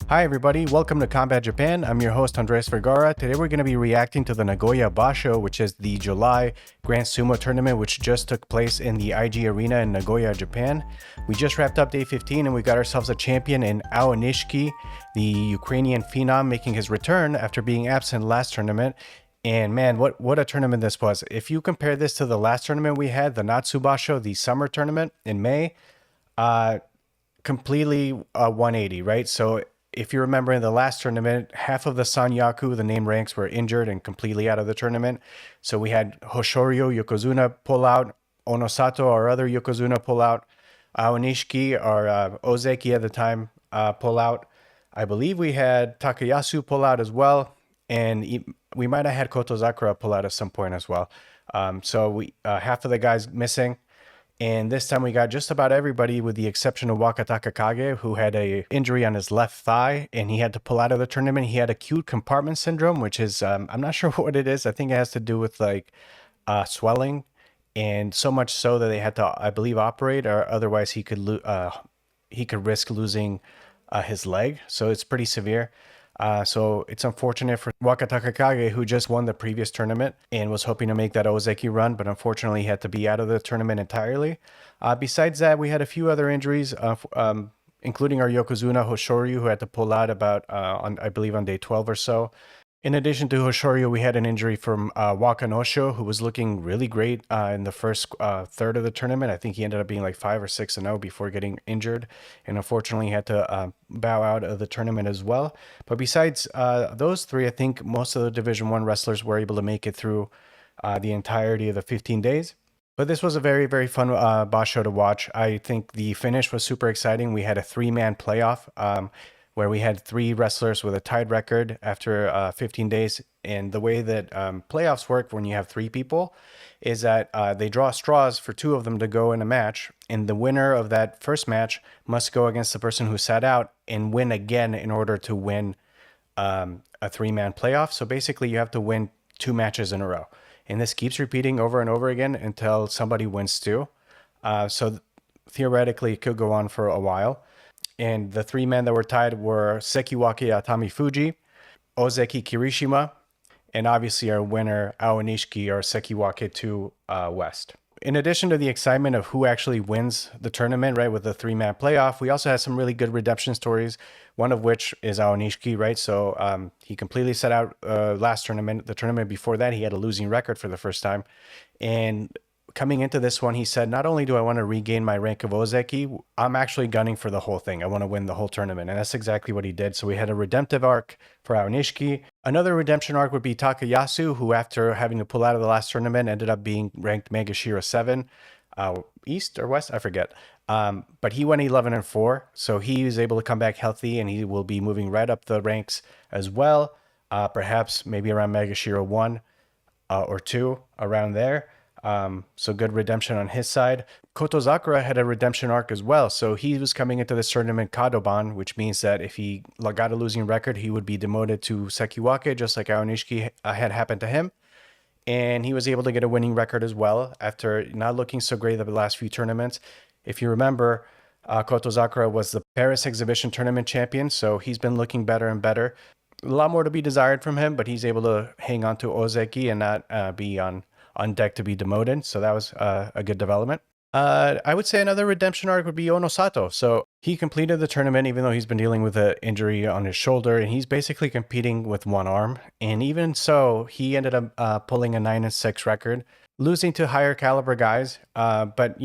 Hi everybody, welcome to Combat Japan. I'm your host Andres Vergara. Today we're going to be reacting to the Nagoya Basho, which is the July Grand Sumo tournament which just took place in the IG Arena in Nagoya, Japan. We just wrapped up day 15 and we got ourselves a champion in Aonishiki, the Ukrainian phenom, making his return after being absent last tournament. And man, what a tournament this was. If you compare this to the last tournament we had, the Natsu Basho, the summer tournament in May, completely 180, right? So if you remember in the last tournament, half of the Sanyaku, the name ranks, were injured and completely out of the tournament. So we had Hoshoryu, Yokozuna pull out, Onosato, our other Yokozuna, pull out, Aonishiki, our Ozeki at the time, pull out. I believe we had Takayasu pull out as well, and we might have had Kotozakura pull out at some point as well. So we half of the guys missing. And this time we got just about everybody with the exception of Wakataka Kage, who had a injury on his left thigh and he had to pull out of the tournament. He had acute compartment syndrome, which is, I'm not sure what it is. I think it has to do with like swelling, and so much so that they had to, I believe, operate, or otherwise he could risk losing his leg. So it's pretty severe. So it's unfortunate for Wakataka Kage, who just won the previous tournament and was hoping to make that Ozeki run, but unfortunately he had to be out of the tournament entirely. Besides that, we had a few other injuries, including our Yokozuna Hoshoryu, who had to pull out about, I believe, on day 12 or so. In addition to Hoshoryu, we had an injury from Wakanosho, who was looking really great in the first third of the tournament. I think he ended up being like 5 or 6-0 before getting injured, and unfortunately he had to bow out of the tournament as well. But besides those three, I think most of the Division 1 wrestlers were able to make it through the entirety of the 15 days. But this was a very, very fun Basho to watch. I think the finish was super exciting. We had a 3-man playoff where we had 3 wrestlers with a tied record after 15 days. And the way that playoffs work when you have 3 people is that they draw straws for 2 of them to go in a match. And the winner of that first match must go against the person who sat out and win again in order to win a 3-man playoff. So basically you have to win 2 matches in a row. And this keeps repeating over and over again until somebody wins 2. So theoretically it could go on for a while. And the 3 men that were tied were Sekiwake Atami Fuji, Ozeki Kirishima, and obviously our winner, Aonishiki, or Sekiwake 2 West. In addition to the excitement of who actually wins the tournament, right, with the 3-man playoff, we also had some really good redemption stories, one of which is Aonishiki, right? So he completely set out last tournament. The tournament before that, he had a losing record for the first time. And coming into this one, he said, not only do I want to regain my rank of Ozeki, I'm actually gunning for the whole thing. I want to win the whole tournament. And that's exactly what he did. So we had a redemptive arc for Aonishiki. Another redemption arc would be Takayasu, who after having to pull out of the last tournament ended up being ranked Megashira 7, East or West, I forget. But he went 11-4. So he was able to come back healthy and he will be moving right up the ranks as well. Perhaps maybe around Megashira 1 or 2, around there. So good redemption on his side. Kotozakura had a redemption arc as well. So he was coming into this tournament Kadoban, which means that if he got a losing record, he would be demoted to Sekiwake, just like Aonishiki had happened to him. And he was able to get a winning record as well after not looking so great the last few tournaments. If you remember, Kotozakura was the Paris Exhibition Tournament champion, so he's been looking better and better. A lot more to be desired from him, but he's able to hang on to Ozeki and not be on deck to be demoted. So that was a good development. I would say another redemption arc would be Onosato. So he completed the tournament, even though he's been dealing with an injury on his shoulder, and he's basically competing with one arm. And even so, he ended up pulling a 9-6 record, losing to higher caliber guys. But,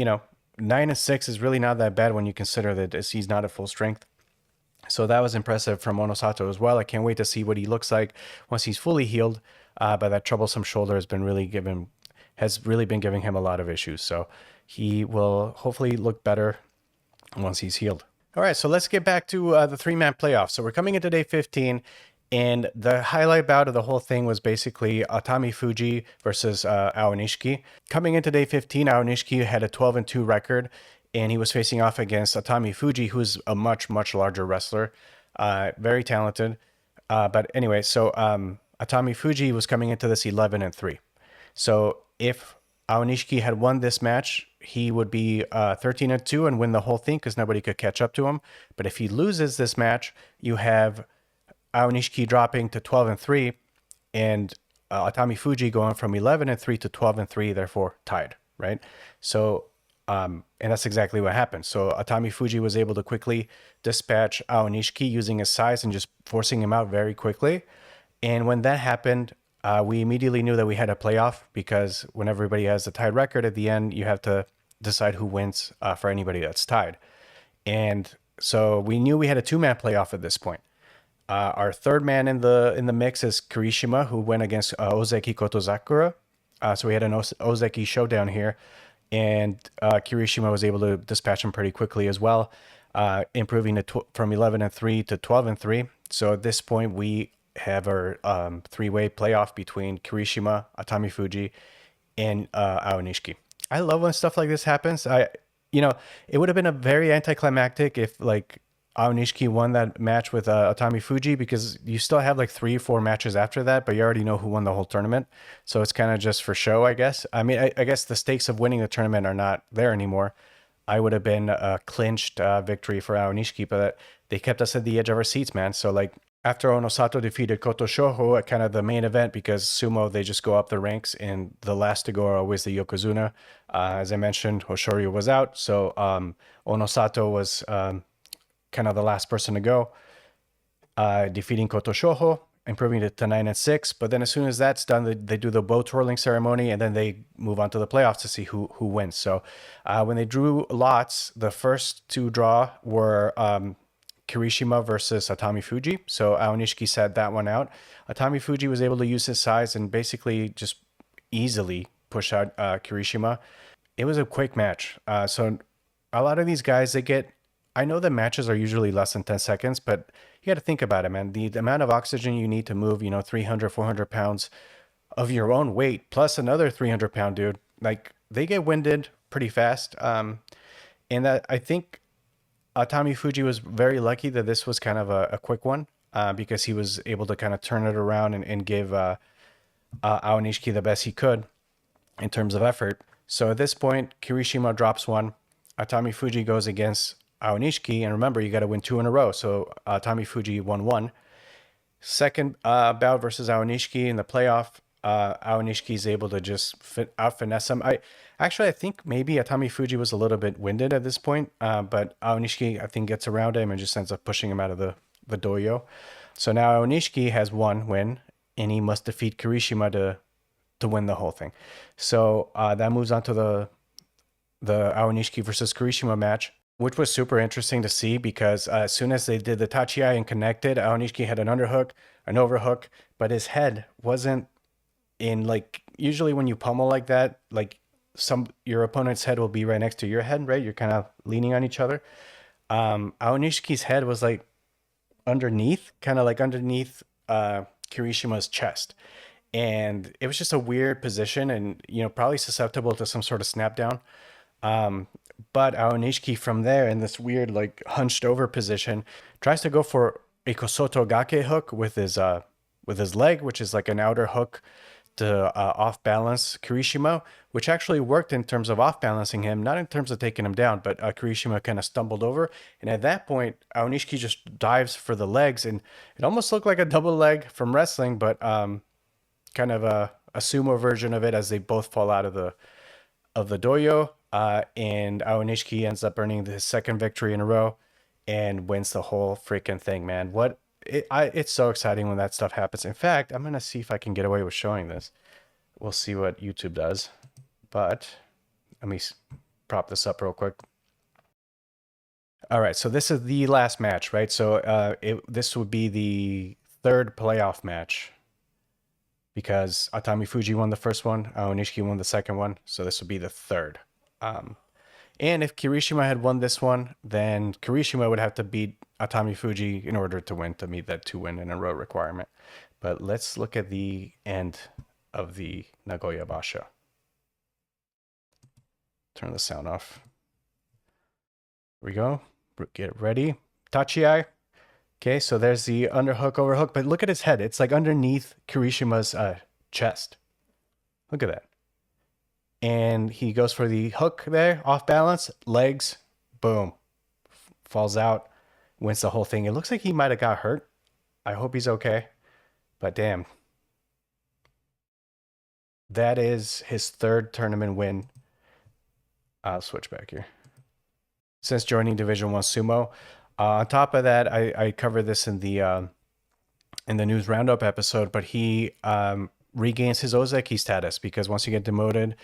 9-6 is really not that bad when you consider that he's not at full strength. So that was impressive from Onosato as well. I can't wait to see what he looks like once he's fully healed. But that troublesome shoulder has really been giving him a lot of issues. So he will hopefully look better once he's healed. All right, so let's get back to the 3-man playoff. So we're coming into day 15, and the highlight bout of the whole thing was basically Atami Fuji versus Aonishiki. Coming into day 15, Aonishiki had a 12-2 record, and he was facing off against Atami Fuji, who's a much, much larger wrestler, very talented. But anyway, so Atami Fuji was coming into this 11-3. So if Aonishiki had won this match, he would be 13-2 and win the whole thing because nobody could catch up to him. But if he loses this match, you have Aonishiki dropping to 12-3, and Atami Fuji going from 11-3 to 12-3, therefore tied, right? So, and that's exactly what happened. So Atami Fuji was able to quickly dispatch Aonishiki using his size and just forcing him out very quickly. And when that happened, we immediately knew that we had a playoff because when everybody has a tied record at the end, you have to decide who wins for anybody that's tied. And so we knew we had a two-man playoff at this point. Our third man in the mix is Kirishima, who went against Ozeki Kotozakura. So we had an Ozeki showdown here, and Kirishima was able to dispatch him pretty quickly as well, improving from 11-3 to 12-3. So at this point, we have our three-way playoff between Kirishima, Atami Fuji, and Aonishiki. I love when stuff like this happens. It would have been a very anticlimactic if like Aonishiki won that match with Atami Fuji, because you still have like 3-4 matches after that, but you already know who won the whole tournament. So it's kind of just for show, I guess. I mean, I guess the stakes of winning the tournament are not there anymore. I would have been a clinched victory for Aonishiki, but they kept us at the edge of our seats, man. So like after Onosato defeated Koto Shoho at kind of the main event, because Sumo, they just go up the ranks, and the last to go are always the Yokozuna. As I mentioned, Hoshoryu was out, so Onosato was kind of the last person to go, defeating Koto Shoho, improving it to 9-6. But then as soon as that's done, they do the bow twirling ceremony, and then they move on to the playoffs to see who wins. So when they drew lots, the first two draw were Kirishima versus Atami Fuji. So Aonishiki sat that one out. Atami Fuji was able to use his size and basically just easily push out Kirishima. It was a quick match. So a lot of these guys, I know the matches are usually less than 10 seconds, but you got to think about it, man. The amount of oxygen you need to move, 300, 400 pounds of your own weight, plus another 300-pound dude, like they get winded pretty fast. And that, I think Atami Fuji was very lucky that this was kind of a quick one, because he was able to kind of turn it around and give Aonishiki the best he could in terms of effort. So at this point, Kirishima drops one. Atami Fuji goes against Aonishiki, and remember, you got to win 2 in a row. So Atami Fuji won 1. Second bout versus Aonishiki in the playoff, Aonishiki is able to just out finesse him. I think maybe Atami Fuji was a little bit winded at this point, but Aonishiki, I think, gets around him and just ends up pushing him out of the doyo. So now Aonishiki has 1 win, and he must defeat Kirishima to win the whole thing. So that moves on to the Aonishiki versus Kirishima match, which was super interesting to see, because as soon as they did the tachiai and connected, Aonishiki had an underhook, an overhook, but his head wasn't in, like, usually when you pummel like that, like your opponent's head will be right next to your head, right? You're kind of leaning on each other. Aonishiki's head was like underneath Kirishima's chest. And it was just a weird position, and, probably susceptible to some sort of snap down. But Aonishiki from there, in this weird, like, hunched over position, tries to go for a Kosoto Gake hook with his leg, which is like an outer hook to off balance Kirishima, which actually worked in terms of off balancing him, not in terms of taking him down, but Kirishima kind of stumbled over. And at that point, Aonishiki just dives for the legs, and it almost looked like a double leg from wrestling, but kind of a sumo version of it, as they both fall out of the doyo. And Aonishiki ends up earning his second victory in a row and wins the whole freaking thing, man. It's so exciting when that stuff happens. In fact, I'm going to see if I can get away with showing this. We'll see what YouTube does. But let me prop this up real quick. All right, so this is the last match, right? So this would be the third playoff match, because Atami Fuji won the first one, Aonishiki won the second one, so this would be the third. And if Kirishima had won this one, then Kirishima would have to beat Atami Fuji in order to win, to meet that 2 win in a row requirement. But let's look at the end of the Nagoya Basho. Turn the sound off. Here we go. Get ready. Tachiai. Okay, so there's the underhook, overhook, but look at his head. It's like underneath Kirishima's chest. Look at that. and he goes for the hook there, off balance, legs, boom, falls out, wins the whole thing. It looks like he might have got hurt. I hope he's okay. But damn, that is his third tournament win. I'll switch back here. Since joining Division One Sumo. On top of that, I covered this in the news roundup episode, but he regains his Ozeki status because once you get demoted,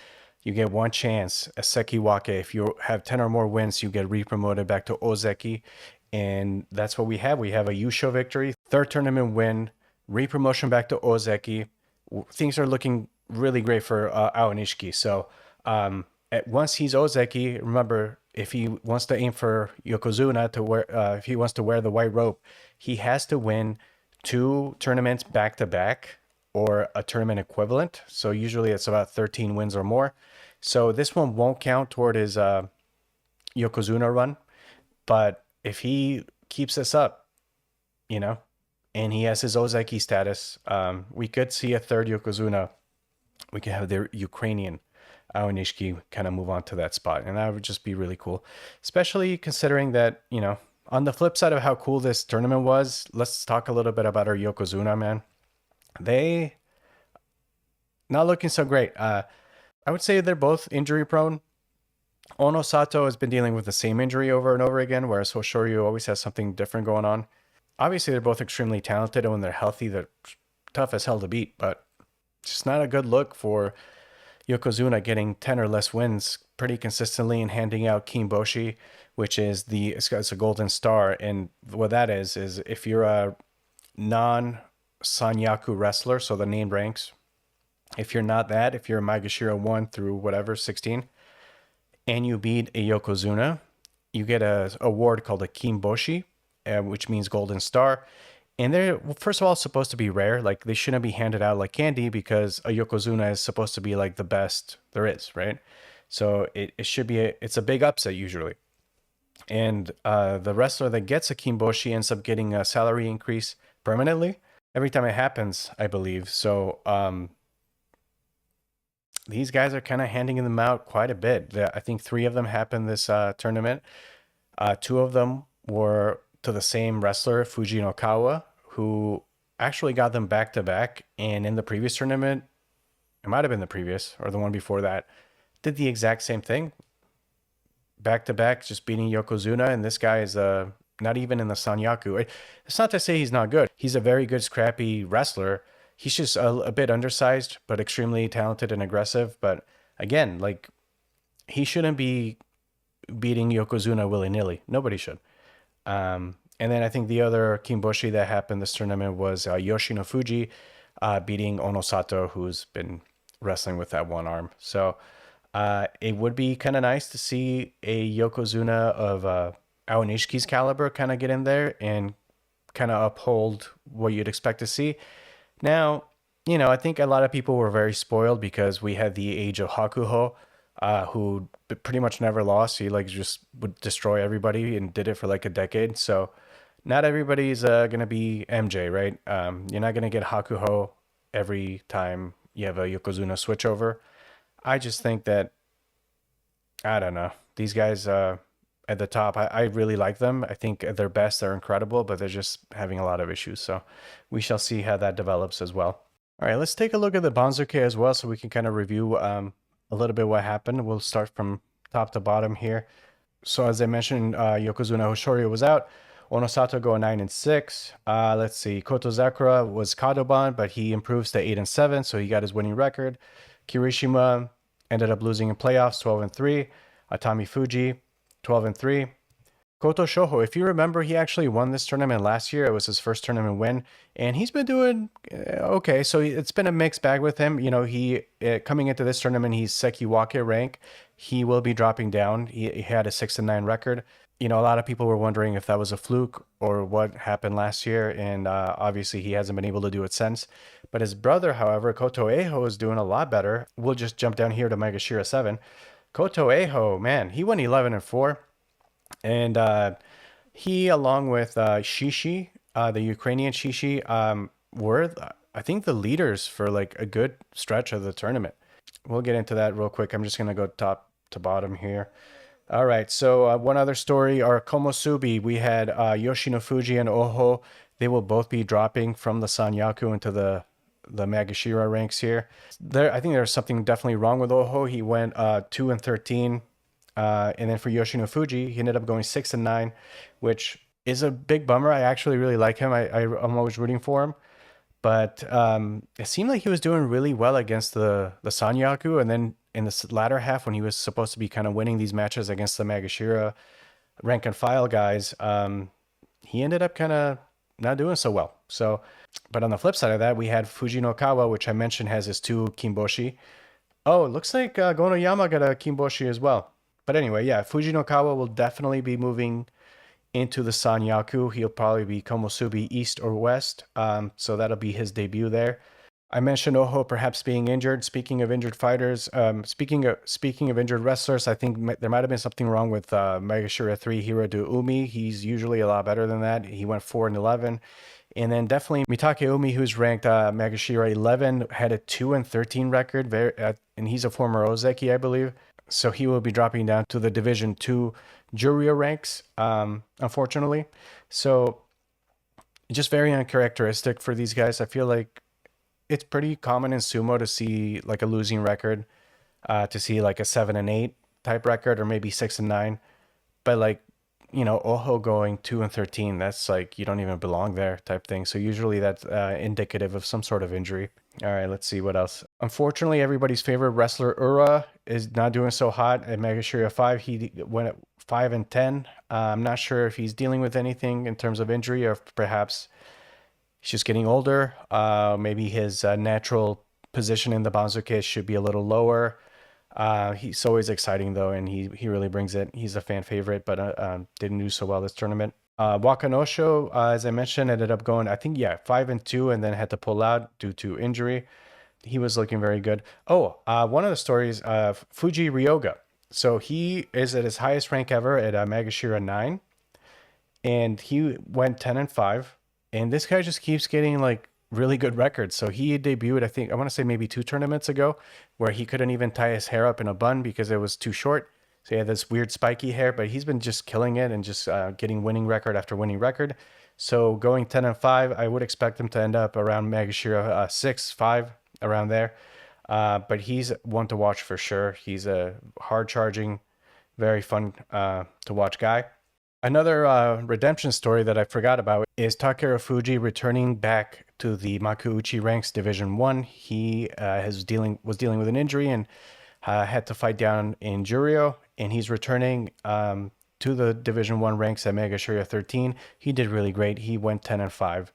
you get one chance, a Sekiwake. If you have 10 or more wins, you get re-promoted back to Ozeki. And that's what we have. We have a Yusho victory, third tournament win, re-promotion back to Ozeki. Things are looking really great for Aonishiki. So once he's Ozeki, remember, if he wants to aim for Yokozuna to wear, if he wants to wear the white rope, he has to win 2 tournaments back to back or a tournament equivalent. So usually it's about 13 wins or more. So this one won't count toward his Yokozuna run. But if he keeps this up, you know, and he has his Ozeki status, we could see a third Yokozuna. We could have the Ukrainian Aonishiki kind of move on to that spot. And that would just be really cool, especially considering that, you know, on the flip side of how cool this tournament was, let's talk a little bit about our Yokozuna, man. They not looking so great. I would say they're both injury prone. Ono Sato has been dealing with the same injury over and over again, whereas Hoshoryu always has something different going on. Obviously, they're both extremely talented, and when they're healthy, they're tough as hell to beat, but just not a good look for Yokozuna getting 10 or less wins pretty consistently and handing out Kimboshi, which is it's a golden star. And what that is if you're a non-Sanyaku wrestler, so the named ranks, if you're not that, if you're a Maegashira 1 through whatever, 16, and you beat a Yokozuna, you get a award called a Kimboshi, which means golden star. And they're, first of all, supposed to be rare. Like, they shouldn't be handed out like candy because a Yokozuna is supposed to be like the best there is, right? So it should be, it's a big upset usually. And the wrestler that gets a Kimboshi ends up getting a salary increase permanently every time it happens, I believe. So these guys are kind of handing them out quite a bit. I think 3 of them happened this tournament. 2 of them were to the same wrestler, Fuji Nokawa, who actually got them back to back. And in the previous tournament, it might have been the previous or the one before that, did the exact same thing. Back to back, just beating Yokozuna. And this guy is not even in the Sanyaku. It's not to say he's not good. He's a very good, scrappy wrestler. He's just a bit undersized, but extremely talented and aggressive. But again, like, he shouldn't be beating Yokozuna willy-nilly. Nobody should. And then I think the other Kimboshi that happened this tournament was Yoshino Fuji beating Ono Sato, who's been wrestling with that one arm. So it would be kind of nice to see a Yokozuna of Aonishiki's caliber kind of get in there and kind of uphold what you'd expect to see. Now, you know, I think a lot of people were very spoiled because we had the age of Hakuho, who pretty much never lost. He like just would destroy everybody and did it for like a decade. So not everybody's going to be MJ, right? You're not going to get Hakuho every time you have a Yokozuna switchover. I just think that, I don't know, these guys at the top, I really like them. I think at their best, they're incredible, but they're just having a lot of issues. So we shall see how that develops as well. All right, let's take a look at the Banzuke as well so we can kind of review a little bit what happened. We'll start from top to bottom here. So as I mentioned, Yokozuna Hoshoryu was out. Onosato go 9-6. Let's see. Kotozakura was Kadoban, but he improves to 8-7, so he got his winning record. Kirishima ended up losing in playoffs, 12-3. Atami Fuji, 12-3. Koto Shoho, if you remember, he actually won this tournament last year. It was his first tournament win, and he's been doing okay. So it's been a mixed bag with him. You know, he coming into this tournament, he's Sekiwake rank. He will be dropping down. He had a 6-9 record. You know, a lot of people were wondering if that was a fluke or what happened last year, and obviously he hasn't been able to do it since. But his brother, however, Koto Eho, is doing a lot better. We'll just jump down here to Maegashira 7. Koto Eho, man, he went 11-4. And he, along with Shishi, the Ukrainian Shishi, were, I think, the leaders for like a good stretch of the tournament. We'll get into that real quick. I'm just going to go top to bottom here. All right. So one other story, our Komosubi, we had Yoshinofuji and Oho. They will both be dropping from the Sanyaku into the Magashira ranks here. I think there's something definitely wrong with Oho. He went 2 and 13, and then for Yoshinofuji, he ended up going 6 and 9, which is a big bummer. I actually really like him. I'm always rooting for him. But it seemed like he was doing really well against the Sanyaku, and then in the latter half, when he was supposed to be kind of winning these matches against the Magashira rank and file guys, he ended up kind of not doing so well. So, but on the flip side of that, we had Fujinokawa, which I mentioned has his 2 Kimboshi. Oh, it looks like Gonoyama got a Kimboshi as well. But anyway, yeah, Fujinokawa will definitely be moving into the Sanyaku. He'll probably be Komosubi East or West. So that'll be his debut there. I mentioned Oho perhaps being injured. Speaking of injured fighters, speaking of injured wrestlers, I think there might have been something wrong with Megashira 3 Hirodu Umi. He's usually a lot better than that. He went 4 and 11. And then definitely Mitake Umi, who's ranked Megashira 11, had a 2 and 13 record. And he's a former Ozeki, I believe. So he will be dropping down to the Division 2 Juryo ranks, unfortunately. So just very uncharacteristic for these guys. I feel like it's pretty common in sumo to see like a losing record, to see like a 7 and 8 type record, or maybe 6 and 9. But like, Oho going 2 and 13, that's like you don't even belong there type thing. So usually that's indicative of some sort of injury. All right, let's see what else. Unfortunately, everybody's favorite wrestler Ura is not doing so hot at Megashira 5. He went at 5 and 10. I'm not sure if he's dealing with anything in terms of injury, or if perhaps he's just getting older. Maybe his natural position in the Banzuke should be a little lower. He's always exciting though, and he really brings it. He's a fan favorite, but didn't do so well this tournament. Wakanosho, as I mentioned, ended up going, I think, 5 and 2, and then had to pull out due to injury. He was looking very good. Oh, one of the stories, Fuji Ryoga. So he is at his highest rank ever at Magashira 9, and he went 10 and 5. And this guy just keeps getting like really good records. So he debuted, I think, I want to say maybe 2 tournaments ago, where he couldn't even tie his hair up in a bun because it was too short. So he had this weird spiky hair, but he's been just killing it and just getting winning record after winning record. So going 10 and 5, I would expect him to end up around Magashira 6, 5, around there. But he's one to watch for sure. He's a hard charging, very fun to watch guy. Another redemption story that I forgot about is Takeru Fuji returning back to the Makuuchi ranks Division 1. He was dealing with an injury and had to fight down in Juryo, and he's returning to the Division 1 ranks at Megashira 13. He did really great. He went 10 and 5,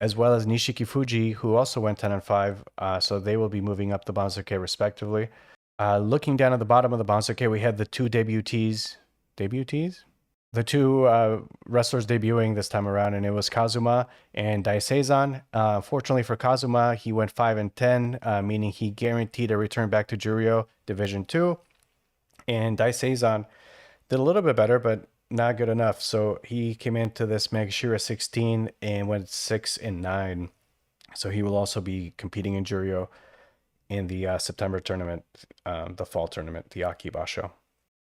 as well as Nishiki Fuji, who also went 10 and 5. So they will be moving up the Banzuke respectively. Looking down at the bottom of the Banzuke, we had the 2 debutees. The 2 wrestlers debuting this time around, and it was Kazuma and Daiseisan. Fortunately for Kazuma, he went 5 and 10, meaning he guaranteed a return back to Juryo Division 2. And Daiseisan did a little bit better, but not good enough. So he came into this Megashira 16 and went 6 and 9. So he will also be competing in Juryo in the September tournament, the fall tournament, the Nagoya Basho.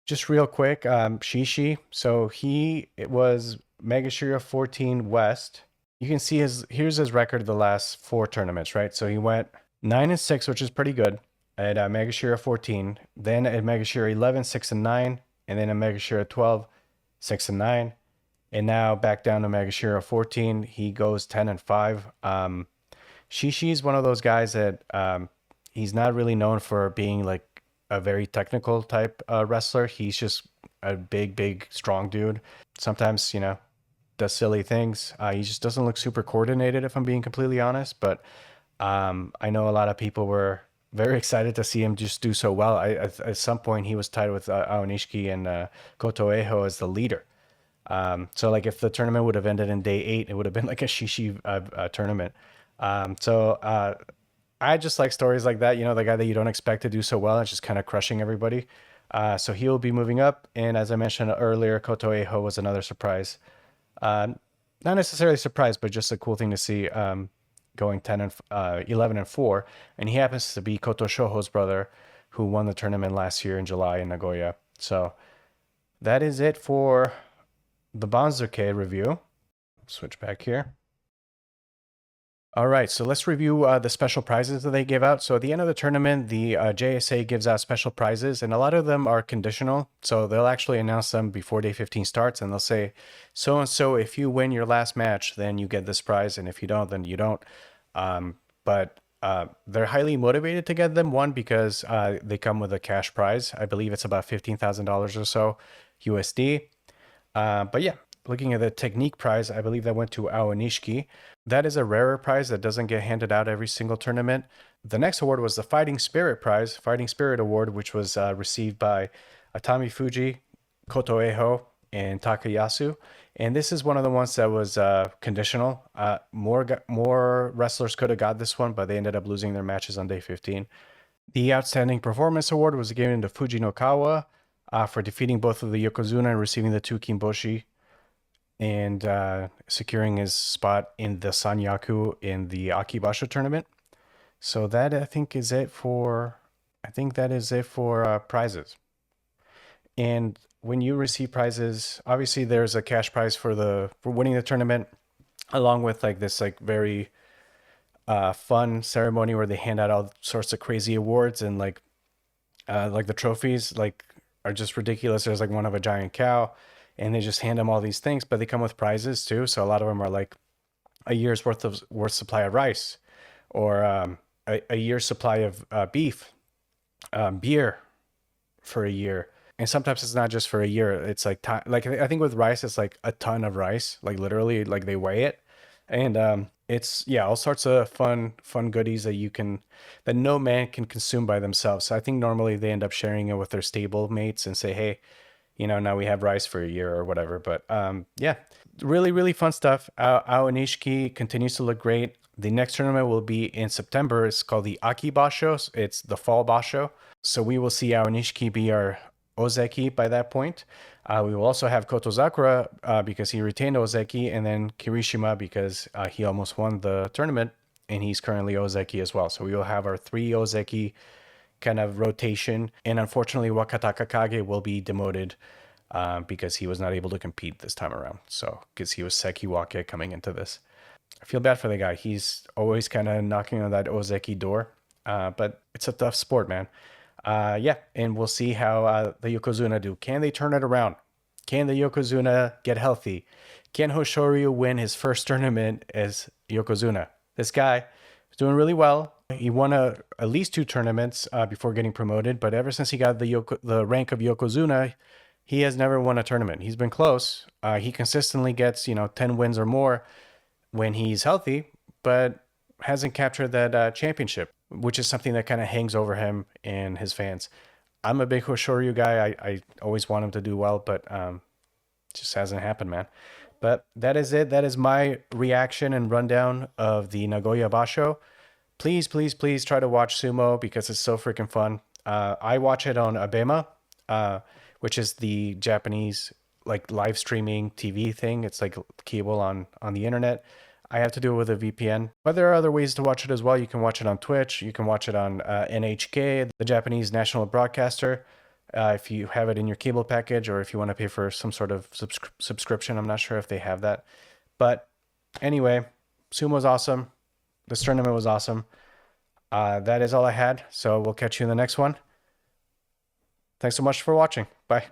Just real quick, Shishi. So it was Megashira 14 West. You can see here's his record of the last 4 tournaments, right? So he went 9 and 6, which is pretty good at Megashira 14. Then at Megashira 11, 6 and 9, and then at Megashira 12, 6 and 9, and now back down to Megashira 14. He goes 10 and 5. Shishi is one of those guys that he's not really known for being like a very technical type wrestler. He's just a big, strong dude. Sometimes, does silly things. He just doesn't look super coordinated, if I'm being completely honest. But I know a lot of people were very excited to see him just do so well. At some point, he was tied with Aonishiki and Koto Eho as the leader. So like if the tournament would have ended in day 8, it would have been like a Shishi tournament. I just like stories like that, the guy that you don't expect to do so well and just kind of crushing everybody. So he'll be moving up. And as I mentioned earlier, Koto Eho was another surprise. Not necessarily surprise, but just a cool thing to see, going 11 and 4. And he happens to be Koto Shoho's brother, who won the tournament last year in July in Nagoya. So that is it for the Banzuke review. Switch back here. All right, so let's review the special prizes that they give out. So at the end of the tournament, the JSA gives out special prizes, and a lot of them are conditional. So they'll actually announce them before day 15 starts, and they'll say, so-and-so, if you win your last match, then you get this prize, and if you don't, then you don't. But they're highly motivated to get them. One, because they come with a cash prize. I believe it's about $15,000 or so USD. But yeah, looking at the technique prize, I believe that went to Aonishiki. That is a rarer prize that doesn't get handed out every single tournament. The next award was the Fighting Spirit prize, Fighting Spirit Award, which was received by Atami Fuji, Kotoeho, and Takayasu. And this is one of the ones that was conditional. More wrestlers could have got this one, but they ended up losing their matches on day 15. The Outstanding Performance Award was given to Fujinokawa for defeating both of the Yokozuna and receiving the 2 Kimboshi, and securing his spot in the Sanyaku in the Akibasho tournament. So that I think is it for prizes. And when you receive prizes, obviously there's a cash prize for winning the tournament, along with like this like very fun ceremony where they hand out all sorts of crazy awards, and like the trophies like are just ridiculous. There's like one of a giant cow, and they just hand them all these things, but they come with prizes too. So a lot of them are like a year's worth supply of rice, or a year's supply of beef, beer for a year. And sometimes it's not just for a year. It's like I think with rice, it's like a ton of rice, like literally, like they weigh it, and it's all sorts of fun goodies that no man can consume by themselves. So I think normally they end up sharing it with their stable mates and say, hey, now we have rice for a year or whatever. But yeah, really, really fun stuff. Aonishiki continues to look great. The next tournament will be in September. It's called the Aki Basho. It's the Fall Basho. So we will see Aonishiki be our Ozeki by that point. We will also have Kotozakura because he retained Ozeki, and then Kirishima because he almost won the tournament, and he's currently Ozeki as well. So we will have our 3 Ozeki kind of rotation, and unfortunately Wakataka Kage will be demoted because he was not able to compete this time around. So because he was Sekiwake coming into this. I feel bad for the guy. He's always kind of knocking on that Ozeki door, but it's a tough sport, man. Yeah, and we'll see how the Yokozuna do. Can they turn it around? Can the Yokozuna get healthy? Can Hoshoryu win his first tournament as Yokozuna? This guy is doing really well. He won at least 2 tournaments before getting promoted, but ever since he got the rank of Yokozuna, he has never won a tournament. He's been close. He consistently gets 10 wins or more when he's healthy, but hasn't captured that championship, which is something that kind of hangs over him and his fans. I'm a big Hoshoryu guy. I always want him to do well, but just hasn't happened, man. But that is it. That is my reaction and rundown of the Nagoya Basho. Please, please, please try to watch Sumo because it's so freaking fun. I watch it on Abema, which is the Japanese like live streaming TV thing. It's like cable on the internet. I have to do it with a VPN, but there are other ways to watch it as well. You can watch it on Twitch. You can watch it on NHK, the Japanese national broadcaster, if you have it in your cable package, or if you want to pay for some sort of subscription. I'm not sure if they have that. But anyway, Sumo's awesome. This tournament was awesome. That is all I had. So we'll catch you in the next one. Thanks so much for watching. Bye.